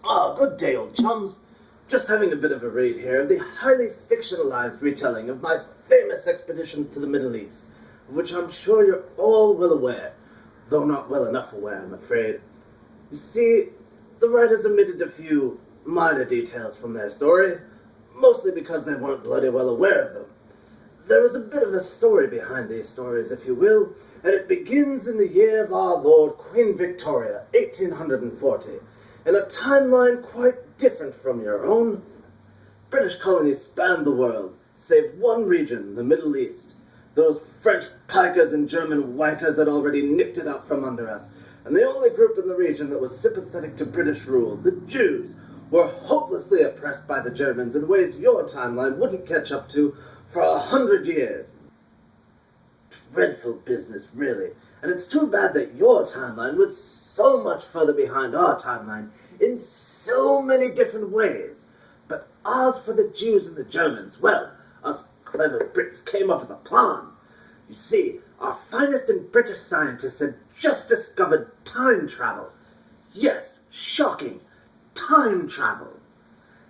Ah, good day, old chums. Just having a bit of a read here of the highly fictionalized retelling of my famous expeditions to the Middle East, of which I'm sure you're all well aware, though not well enough aware, I'm afraid. You see, the writers omitted a few minor details from their story, mostly because they weren't bloody well aware of them. There is a bit of a story behind these stories, if you will, and it begins in the year of our Lord Queen Victoria, 1840, in a timeline quite different from your own. British colonies spanned the world, save one region, the Middle East. Those French pikers and German wankers had already nicked it out from under us, and the only group in the region that was sympathetic to British rule, the Jews, were hopelessly oppressed by the Germans in ways your timeline wouldn't catch up to for 100 years. Dreadful business, really. And it's too bad that your timeline was so much further behind our timeline in so many different ways. But ours for the Jews and the Germans, well, us clever Brits came up with a plan. You see, our finest and British scientists had just discovered time travel. Yes, shocking, time travel.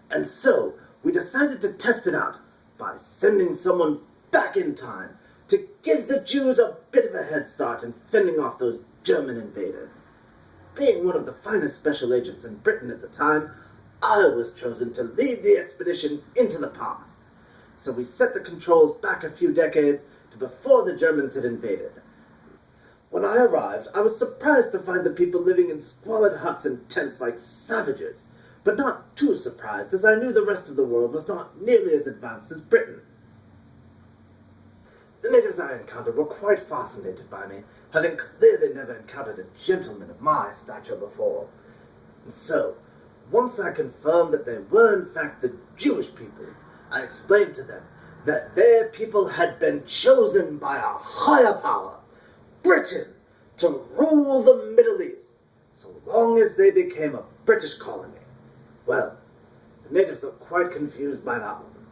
And so, we decided to test it out by sending someone back in time to give the Jews a bit of a head start in fending off those German invaders. Being one of the finest special agents in Britain at the time, I was chosen to lead the expedition into the past. So we set the controls back a few decades to before the Germans had invaded. When I arrived, I was surprised to find the people living in squalid huts and tents like savages, but not too surprised, as I knew the rest of the world was not nearly as advanced as Britain. The natives I encountered were quite fascinated by me, having clearly never encountered a gentleman of my stature before. And so, once I confirmed that they were in fact the Jewish people, I explained to them that their people had been chosen by a higher power, Britain, to rule the Middle East, so long as they became a British colony. Well, the natives looked quite confused by that one,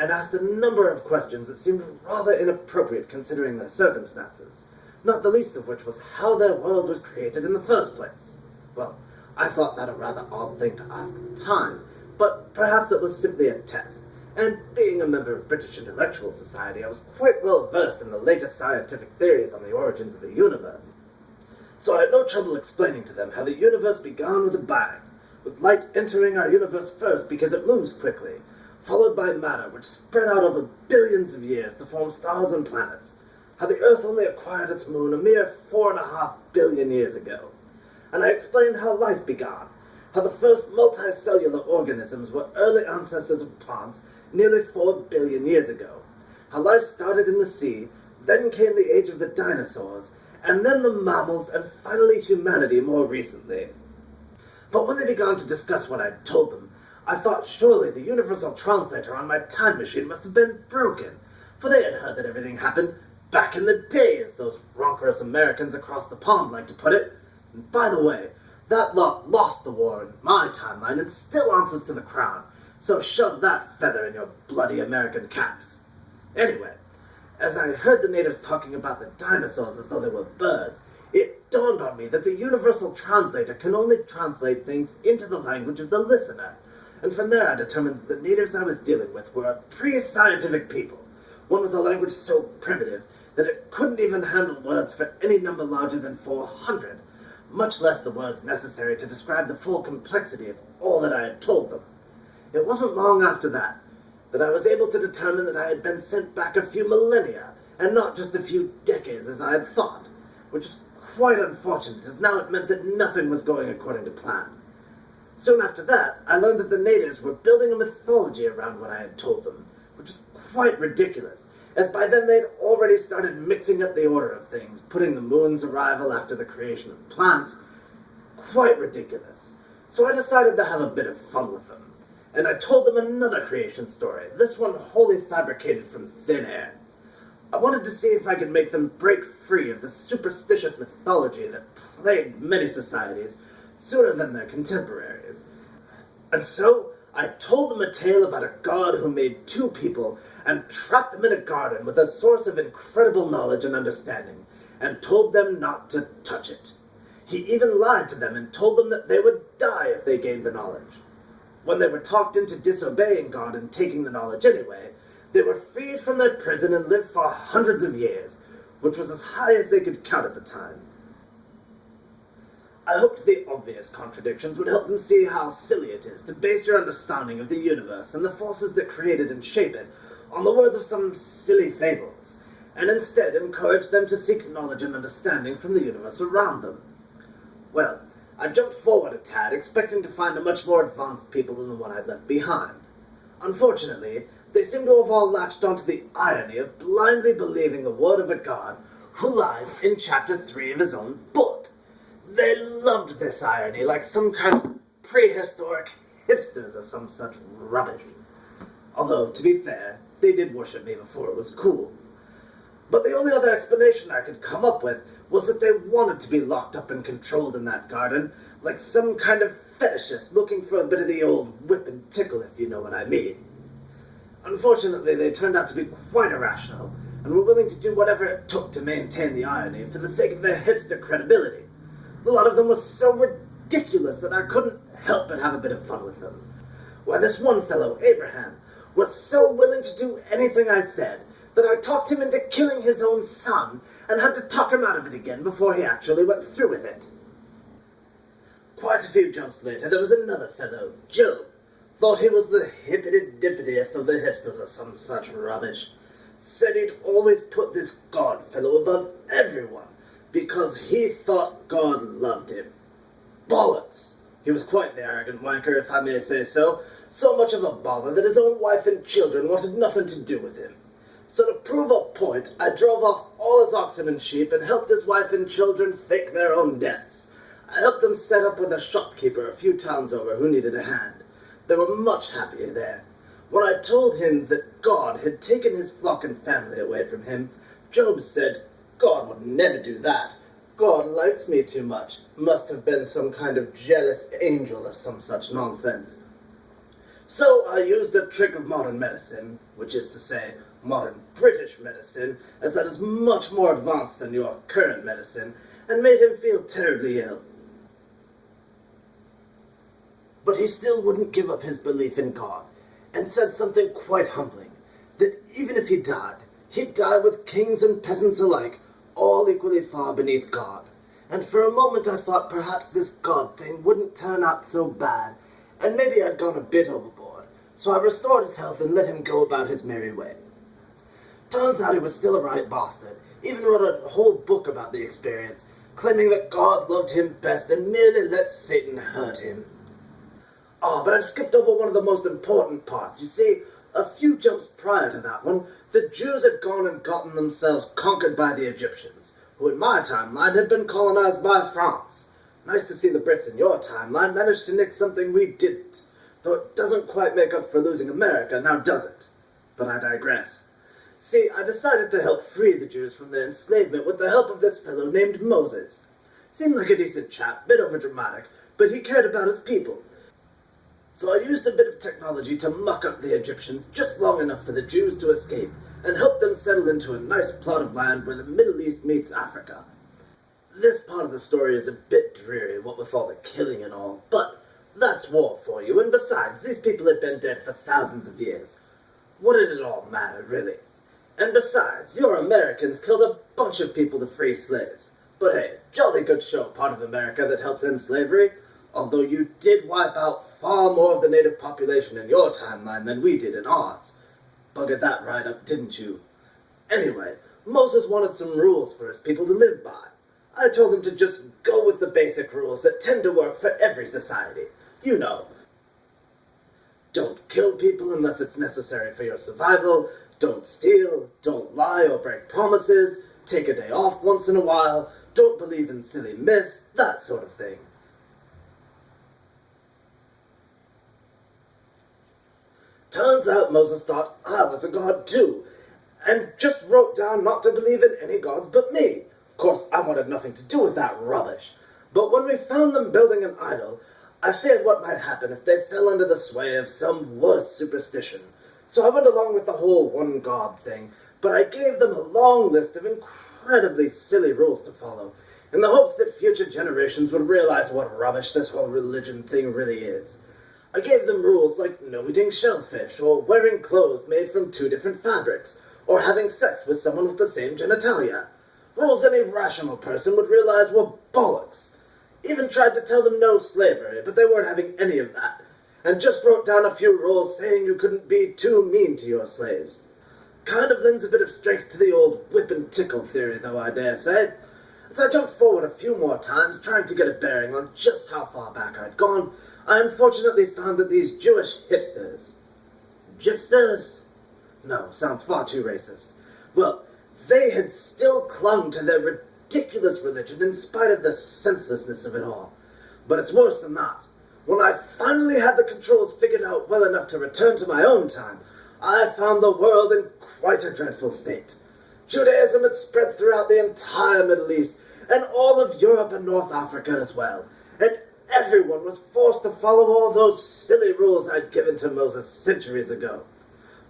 and asked a number of questions that seemed rather inappropriate considering their circumstances, not the least of which was how their world was created in the first place. Well, I thought that a rather odd thing to ask at the time, but perhaps it was simply a test, and being a member of British Intellectual Society, I was quite well versed in the latest scientific theories on the origins of the universe. So I had no trouble explaining to them how the universe began with a bang, with light entering our universe first because it moves quickly, followed by matter which spread out over billions of years to form stars and planets, how the Earth only acquired its moon a mere 4.5 billion years ago. And I explained how life began, how the first multicellular organisms were early ancestors of plants nearly 4 billion years ago, how life started in the sea, then came the age of the dinosaurs, and then the mammals, and finally humanity more recently. But when they began to discuss what I'd told them, I thought surely the universal translator on my time machine must have been broken, for they had heard that everything happened back in the day, as those ronkerous Americans across the pond like to put it. And by the way, that lot lost the war in my timeline and still answers to the crown, so shove that feather in your bloody American caps. Anyway, as I heard the natives talking about the dinosaurs as though they were birds, it dawned on me that the universal translator can only translate things into the language of the listener, and from there I determined that the natives I was dealing with were a pre-scientific people, one with a language so primitive that it couldn't even handle words for any number larger than 400, much less the words necessary to describe the full complexity of all that I had told them. It wasn't long after that I was able to determine that I had been sent back a few millennia, and not just a few decades as I had thought, which is quite unfortunate, as now it meant that nothing was going according to plan. Soon after that, I learned that the natives were building a mythology around what I had told them, which is quite ridiculous, as by then they'd already started mixing up the order of things, putting the moon's arrival after the creation of plants. Quite ridiculous. So I decided to have a bit of fun with them, and I told them another creation story, this one wholly fabricated from thin air. I wanted to see if I could make them break free of the superstitious mythology that plagued many societies sooner than their contemporaries. And so I told them a tale about a god who made two people and trapped them in a garden with a source of incredible knowledge and understanding, and told them not to touch it. He even lied to them and told them that they would die if they gained the knowledge. When they were talked into disobeying God and taking the knowledge anyway, they were freed from their prison and lived for hundreds of years, which was as high as they could count at the time. I hoped the obvious contradictions would help them see how silly it is to base your understanding of the universe and the forces that create it and shape it on the words of some silly fables, and instead encourage them to seek knowledge and understanding from the universe around them. Well, I jumped forward a tad, expecting to find a much more advanced people than the one I'd left behind. Unfortunately, they seem to have all latched onto the irony of blindly believing the word of a god who lies in chapter 3 of his own book. They loved this irony like some kind of prehistoric hipsters or some such rubbish. Although, to be fair, they did worship me before it was cool. But the only other explanation I could come up with was that they wanted to be locked up and controlled in that garden, like some kind of fetishist looking for a bit of the old whip and tickle, if you know what I mean. Unfortunately, they turned out to be quite irrational, and were willing to do whatever it took to maintain the irony for the sake of their hipster credibility. A lot of them were so ridiculous that I couldn't help but have a bit of fun with them. Why, this one fellow, Abraham, was so willing to do anything I said that I talked him into killing his own son and had to talk him out of it again before he actually went through with it. Quite a few jumps later, there was another fellow, Job. Thought he was the hippity-dippitiest of the hipsters or some such rubbish. Said he'd always put this God fellow above everyone because he thought God loved him. Bollocks! He was quite the arrogant wanker, if I may say so. So much of a bother that his own wife and children wanted nothing to do with him. So to prove a point, I drove off all his oxen and sheep and helped his wife and children fake their own deaths. I helped them set up with a shopkeeper a few towns over who needed a hand. They were much happier there. When I told him that God had taken his flock and family away from him, Job said, God would never do that. God likes me too much. Must have been some kind of jealous angel or some such nonsense. So I used a trick of modern medicine, which is to say, modern British medicine, as that is much more advanced than your current medicine, and made him feel terribly ill. But he still wouldn't give up his belief in God, and said something quite humbling, that even if he died, he'd die with kings and peasants alike, all equally far beneath God. And for a moment I thought perhaps this God thing wouldn't turn out so bad, and maybe I'd gone a bit overboard, so I restored his health and let him go about his merry way. Turns out he was still a right bastard, even wrote a whole book about the experience, claiming that God loved him best and merely let Satan hurt him. Oh, but I've skipped over one of the most important parts. You see, a few jumps prior to that one, the Jews had gone and gotten themselves conquered by the Egyptians, who in my timeline had been colonized by France. Nice to see the Brits in your timeline managed to nick something we didn't, though it doesn't quite make up for losing America, now does it? But I digress. See, I decided to help free the Jews from their enslavement with the help of this fellow named Moses. Seemed like a decent chap, bit overdramatic, but he cared about his people. So I used a bit of technology to muck up the Egyptians just long enough for the Jews to escape, and help them settle into a nice plot of land where the Middle East meets Africa. This part of the story is a bit dreary, what with all the killing and all, but that's war for you, and besides, these people had been dead for thousands of years. What did it all matter, really? And besides, your Americans killed a bunch of people to free slaves. But hey, jolly good show, part of America that helped end slavery, although you did wipe out far more of the native population in your timeline than we did in ours. Buggered that right up, didn't you? Anyway, Moses wanted some rules for his people to live by. I told him to just go with the basic rules that tend to work for every society. You know. Don't kill people unless it's necessary for your survival. Don't steal. Don't lie or break promises. Take a day off once in a while. Don't believe in silly myths. That sort of thing. Turns out Moses thought I was a god too, and just wrote down not to believe in any gods but me. Of course, I wanted nothing to do with that rubbish. But when we found them building an idol, I feared what might happen if they fell under the sway of some worse superstition. So I went along with the whole one god thing, but I gave them a long list of incredibly silly rules to follow, in the hopes that future generations would realize what rubbish this whole religion thing really is. I gave them rules like no eating shellfish, or wearing clothes made from 2 different fabrics, or having sex with someone with the same genitalia. Rules any rational person would realize were bollocks. Even tried to tell them no slavery, but they weren't having any of that, and just wrote down a few rules saying you couldn't be too mean to your slaves. Kind of lends a bit of strength to the old whip and tickle theory, though, I dare say. As I jumped forward a few more times, trying to get a bearing on just how far back I'd gone, I unfortunately found that these Jewish hipsters... Gypsters? No, sounds far too racist. Well, they had still clung to their ridiculous religion in spite of the senselessness of it all. But it's worse than that. When I finally had the controls figured out well enough to return to my own time, I found the world in quite a dreadful state. Judaism had spread throughout the entire Middle East, and all of Europe and North Africa as well, and everyone was forced to follow all those silly rules I'd given to Moses centuries ago.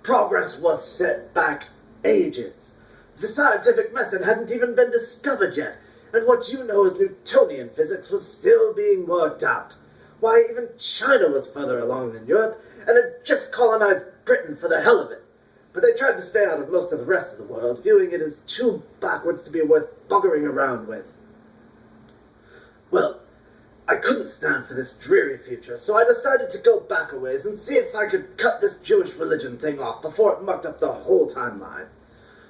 Progress was set back ages. The scientific method hadn't even been discovered yet, and what you know as Newtonian physics was still being worked out. Why, even China was further along than Europe, and had just colonized Britain for the hell of it. But they tried to stay out of most of the rest of the world, viewing it as too backwards to be worth buggering around with. Well, I couldn't stand for this dreary future, so I decided to go back a ways and see if I could cut this Jewish religion thing off before it mucked up the whole timeline.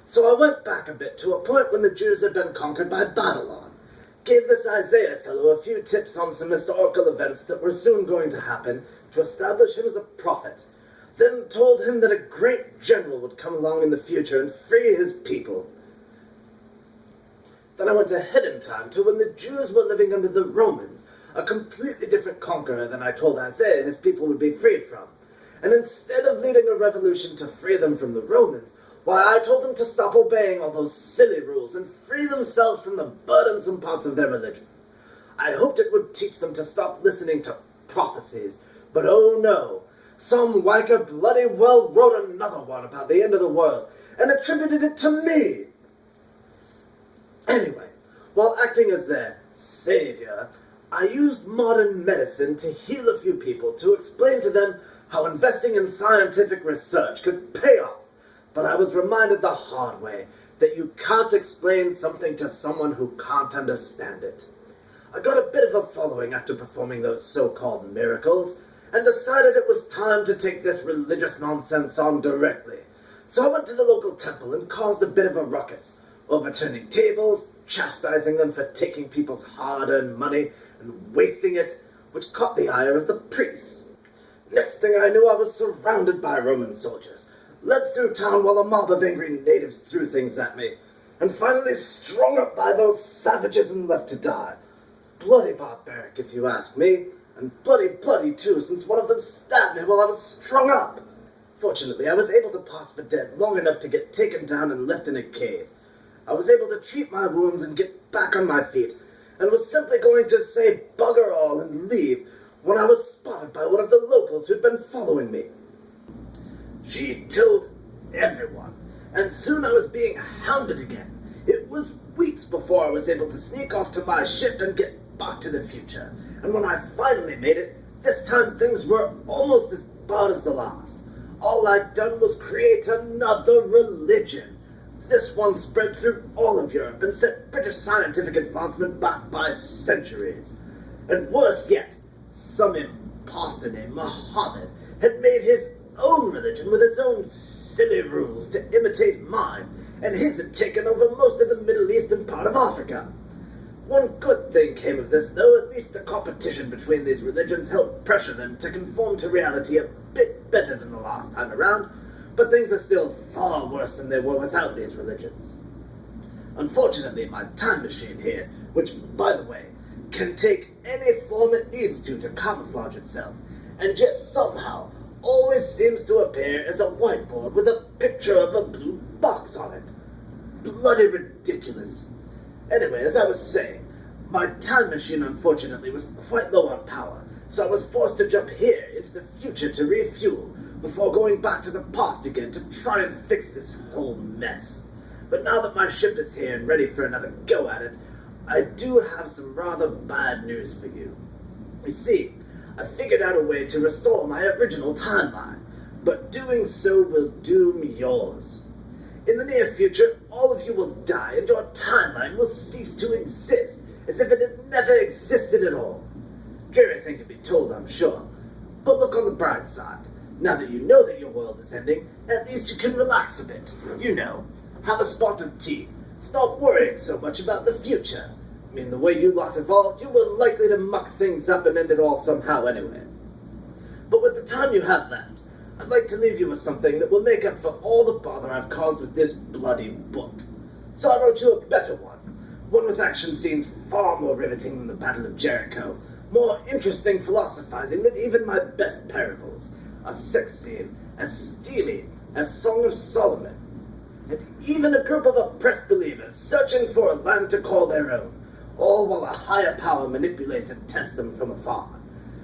So I went back a bit to a point when the Jews had been conquered by Babylon, gave this Isaiah fellow a few tips on some historical events that were soon going to happen to establish him as a prophet, then told him that a great general would come along in the future and free his people. Then I went ahead in time to when the Jews were living under the Romans, a completely different conqueror than I told Isaiah his people would be freed from. And instead of leading a revolution to free them from the Romans, why, I told them to stop obeying all those silly rules and free themselves from the burdensome parts of their religion. I hoped it would teach them to stop listening to prophecies, but oh no, some wanker bloody well wrote another one about the end of the world and attributed it to me. Anyway, while acting as their savior, I used modern medicine to heal a few people to explain to them how investing in scientific research could pay off. But I was reminded the hard way that you can't explain something to someone who can't understand it. I got a bit of a following after performing those so-called miracles, and decided it was time to take this religious nonsense on directly. So I went to the local temple and caused a bit of a ruckus, overturning tables, chastising them for taking people's hard-earned money and wasting it, which caught the ire of the priests. Next thing I knew, I was surrounded by Roman soldiers, led through town while a mob of angry natives threw things at me, and finally strung up by those savages and left to die. Bloody barbaric, if you ask me, and bloody too, since one of them stabbed me while I was strung up. Fortunately, I was able to pass for dead long enough to get taken down and left in a cave. I was able to treat my wounds and get back on my feet, and was simply going to say bugger all and leave when I was spotted by one of the locals who'd been following me. She told everyone, and soon I was being hounded again. It was weeks before I was able to sneak off to my ship and get back to the future, and when I finally made it, this time things were almost as bad as the last. All I'd done was create another religion. This one spread through all of Europe and set British scientific advancement back by centuries. And worse yet, some imposter named Muhammad had made his own religion with its own silly rules to imitate mine, and his had taken over most of the Middle East and part of Africa. One good thing came of this, though. At least the competition between these religions helped pressure them to conform to reality a bit better than the last time around, but things are still far worse than they were without these religions. Unfortunately, my time machine here, which, by the way, can take any form it needs to camouflage itself, and yet somehow always seems to appear as a whiteboard with a picture of a blue box on it. Bloody ridiculous. Anyway, as I was saying, my time machine unfortunately was quite low on power, so I was forced to jump here into the future to refuel, before going back to the past again to try and fix this whole mess. But now that my ship is here and ready for another go at it, I do have some rather bad news for you. You see, I figured out a way to restore my original timeline, but doing so will doom yours. In the near future, all of you will die and your timeline will cease to exist, as if it had never existed at all. Dreary thing to be told, I'm sure. But look on the bright side. Now that you know that your world is ending, at least you can relax a bit. You know, have a spot of tea. Stop worrying so much about the future. I mean, the way you lot evolved, you were likely to muck things up and end it all somehow anyway. But with the time you have left, I'd like to leave you with something that will make up for all the bother I've caused with this bloody book. So I wrote you a better one with action scenes far more riveting than the Battle of Jericho, more interesting philosophizing than even my best parables, a sex scene as steamy as Song of Solomon, and even a group of oppressed believers searching for a land to call their own, all while a higher power manipulates and tests them from afar.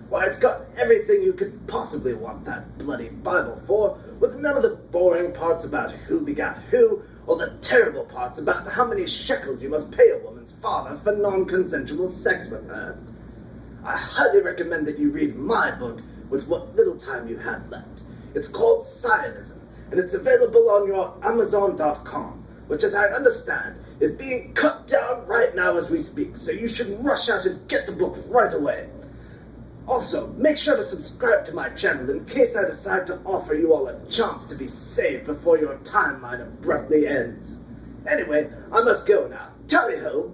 Why, it's got everything you could possibly want that bloody Bible for, with none of the boring parts about who begat who, or the terrible parts about how many shekels you must pay a woman's father for non-consensual sex with her. I highly recommend that you read my book with what little time you have left. It's called Zionism, and it's available on your Amazon.com, which, as I understand, is being cut down right now as we speak, so you should rush out and get the book right away. Also, make sure to subscribe to my channel in case I decide to offer you all a chance to be saved before your timeline abruptly ends. Anyway, I must go now. Tally-ho!